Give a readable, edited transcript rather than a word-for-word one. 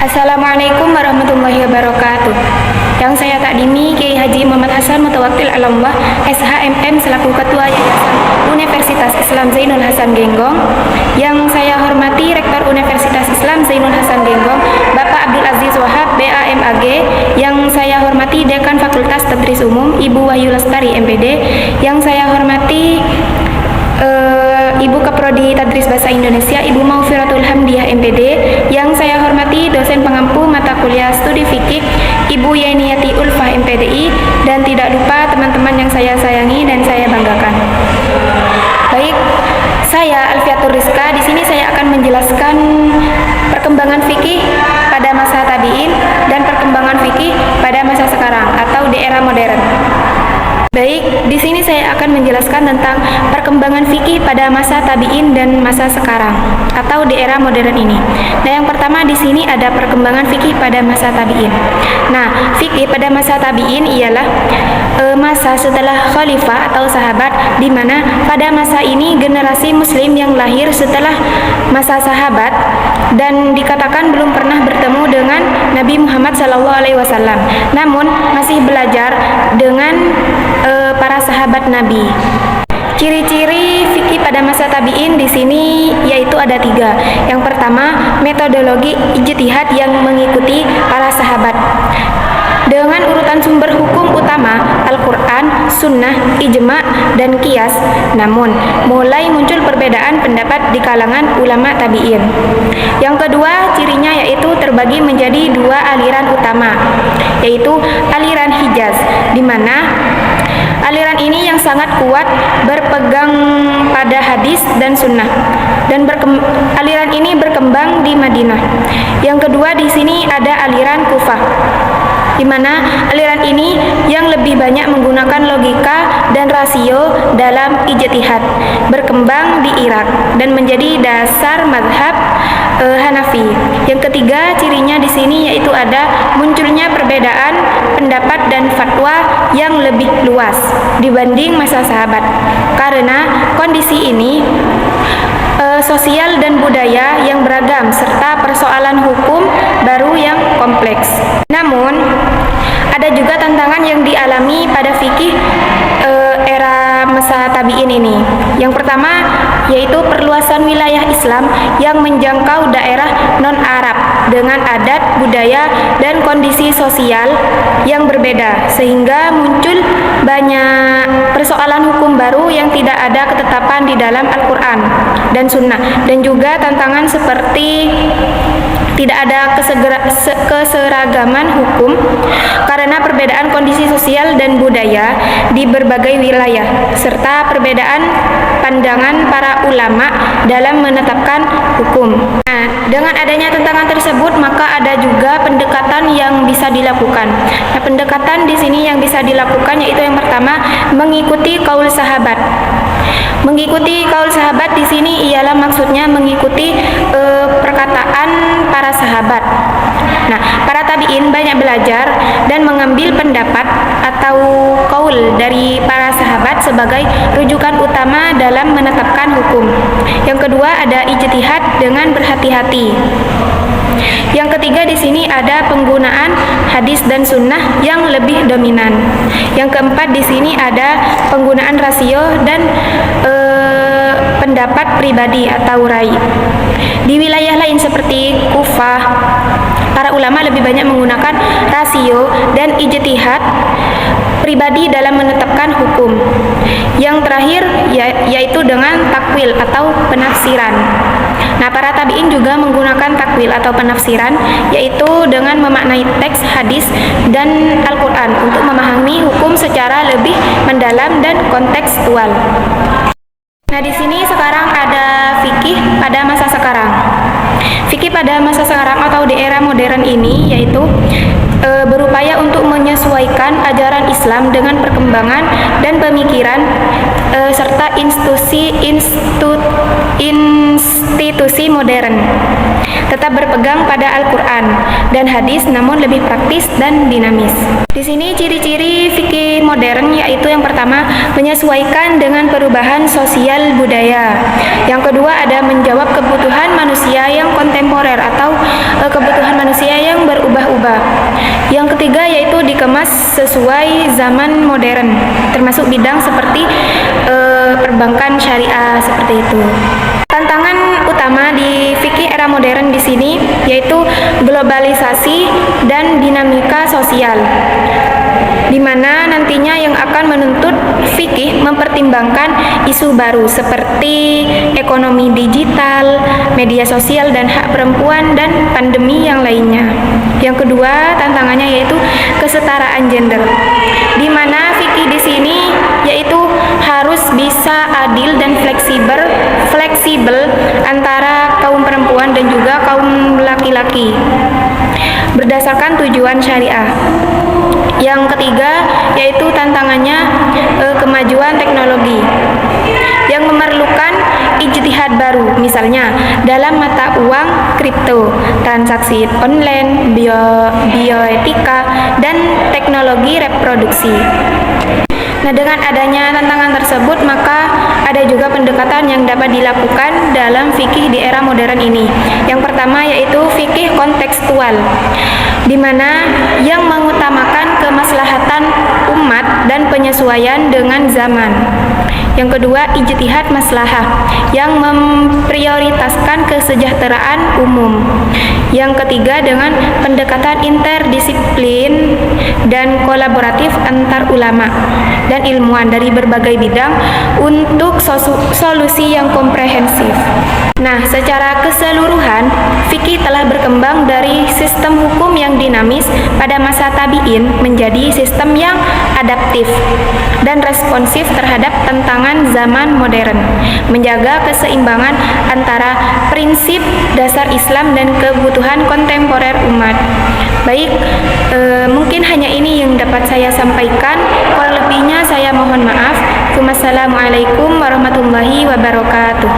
Assalamualaikum warahmatullahi wabarakatuh. Yang saya takdimi Kiai Haji Muhammad Hasan Mutawakkil Alallah SHMM selaku Ketua Yayasan Universitas Islam Zainul Hasan Genggong. Yang saya hormati Rektor Universitas Islam Zainul Hasan Genggong Bapak Abdul Aziz Wahab BAMAG. Yang saya hormati Dekan Fakultas Tadris Umum Ibu Wahyu Lestari MPD. Yang saya hormati Ibu Kaprodi Tadris Bahasa Indonesia Ibu Maufiratul Hamdiah MPD. Yang saya hormati dosen pengampu mata kuliah studi fikih Ibu Yeniyati Ulfah MPDI, dan tidak lupa teman-teman yang saya sayangi dan saya banggakan. Baik, saya Alfiatur Rizka. Di sini saya akan menjelaskan perkembangan fikih pada masa tabi'in dan perkembangan fikih pada masa sekarang atau di era modern. Baik, di sini saya akan menjelaskan tentang perkembangan fikih pada masa tabi'in dan masa sekarang atau di era modern ini. Nah, yang pertama di sini ada perkembangan fikih pada masa tabi'in. Nah, fikih pada masa tabi'in ialah masa setelah khalifah atau sahabat, di mana pada masa ini generasi muslim yang lahir setelah masa sahabat dan dikatakan belum pernah bertemu dengan Nabi Muhammad SAW, namun masih belajar dengan para sahabat Nabi. Ciri-ciri fikih pada masa tabi'in di sini yaitu ada 3. Yang pertama, metodologi ijtihad yang mengikuti para sahabat dengan urutan sumber hukum utama Al-Quran, Sunnah, Ijma, dan Qiyas. Namun, mulai muncul perbedaan pendapat di kalangan ulama tabi'in. Yang kedua, cirinya yaitu terbagi menjadi 2 aliran utama, yaitu aliran Hijaz, di mana aliran ini yang sangat kuat berpegang pada hadis dan sunnah, dan aliran ini berkembang di Madinah. Yang kedua di sini ada aliran Kufah, di mana aliran ini yang lebih banyak menggunakan logika dan rasio dalam ijtihad, berkembang di Irak dan menjadi dasar mazhab Hanafi. Yang ketiga cirinya di sini yaitu ada munculnya perbedaan pendapat dan fatwa yang lebih luas dibanding masa sahabat. Karena kondisi ini sosial dan budaya yang beragam serta persoalan hukum baru yang kompleks. Namun ada juga tantangan yang dialami pada fikih era masa tabi'in ini. Yang pertama yaitu perluasan wilayah Islam yang menjangkau daerah non-Arab dengan adat, budaya, dan kondisi sosial yang berbeda, sehingga muncul banyak persoalan hukum baru yang tidak ada ketetapan di dalam Al-Quran dan Sunnah, dan juga tantangan seperti tidak ada keseragaman hukum karena perbedaan kondisi sosial dan budaya di berbagai wilayah, serta perbedaan pandangan para ulama dalam menetapkan hukum. Nah, dengan adanya tantangan tersebut, maka ada juga pendekatan yang bisa dilakukan. Nah, pendekatan di sini yang bisa dilakukan yaitu yang pertama, mengikuti kaul sahabat. Mengikuti kaul sahabat di sini ialah maksudnya mengikuti perkataan para sahabat. Nah, para tabi'in banyak belajar dan mengambil pendapat atau kaul dari para sahabat sebagai rujukan utama dalam menetapkan hukum. Yang kedua ada ijtihad dengan berhati-hati. Yang ketiga di sini ada penggunaan hadis dan sunnah yang lebih dominan. Yang keempat di sini ada penggunaan rasio dan pendapat pribadi atau rai. Di wilayah lain seperti Kufah, para ulama lebih banyak menggunakan rasio dan ijtihad pribadi dalam menetapkan hukum. Yang terakhir yaitu dengan takwil atau penafsiran. Nah, para tabi'in juga menggunakan takwil atau penafsiran, yaitu dengan memaknai teks hadis dan Al-Quran untuk memahami hukum secara lebih mendalam dan kontekstual. Nah, di sini sekarang ada fikih pada masa sekarang. Fikih pada masa sekarang atau di era modern ini yaitu berupaya untuk menyesuaikan ajaran Islam dengan perkembangan dan pemikiran serta institusi modern. Tetap berpegang pada Al-Quran dan hadis, namun lebih praktis dan dinamis. Di sini ciri-ciri fikih modern yaitu yang pertama, menyesuaikan dengan perubahan sosial budaya. Yang kedua ada menjawab kebutuhan manusia yang kontemporer atau kebutuhan manusia dikemas sesuai zaman modern, termasuk bidang seperti perbankan syariah seperti itu. Tantangan utama di fikih era modern di sini yaitu globalisasi dan dinamika sosial, di mana nantinya yang akan menuntut fikih mempertimbangkan isu baru seperti ekonomi digital, media sosial dan hak perempuan dan pandemi yang lainnya. Yang kedua, tantangannya yaitu kesetaraan gender, di mana fikih di sini yaitu harus bisa adil dan fleksibel antara kaum perempuan dan juga kaum laki-laki berdasarkan tujuan syariah. Yang ketiga yaitu tantangannya kemajuan teknologi yang memerlukan ijtihad baru, misalnya dalam mata uang kripto, transaksi online, bioetika, dan teknologi reproduksi. Nah, dengan adanya tantangan tersebut, maka ada juga pendekatan yang dapat dilakukan dalam fikih di era modern ini. Yang pertama yaitu fikih kontekstual, di mana yang mengutamakan kemaslahatan umat dan penyesuaian dengan zaman. Yang kedua, ijtihad maslahah, yang memprioritaskan kesejahteraan umum. Yang ketiga, dengan pendekatan interdisiplin dan kolaboratif antar ulama dan ilmuwan dari berbagai bidang untuk solusi yang komprehensif. Nah, secara keseluruhan, fikih telah berkembang dari sistem hukum yang dinamis pada masa tabi'in menjadi sistem yang adaptif dan responsif terhadap tantangan zaman modern, menjaga keseimbangan antara prinsip dasar Islam dan kebutuhan kontemporer umat. Baik, mungkin hanya ini yang dapat saya sampaikan. Kurang lebihnya saya mohon maaf. Wassalamualaikum warahmatullahi wabarakatuh.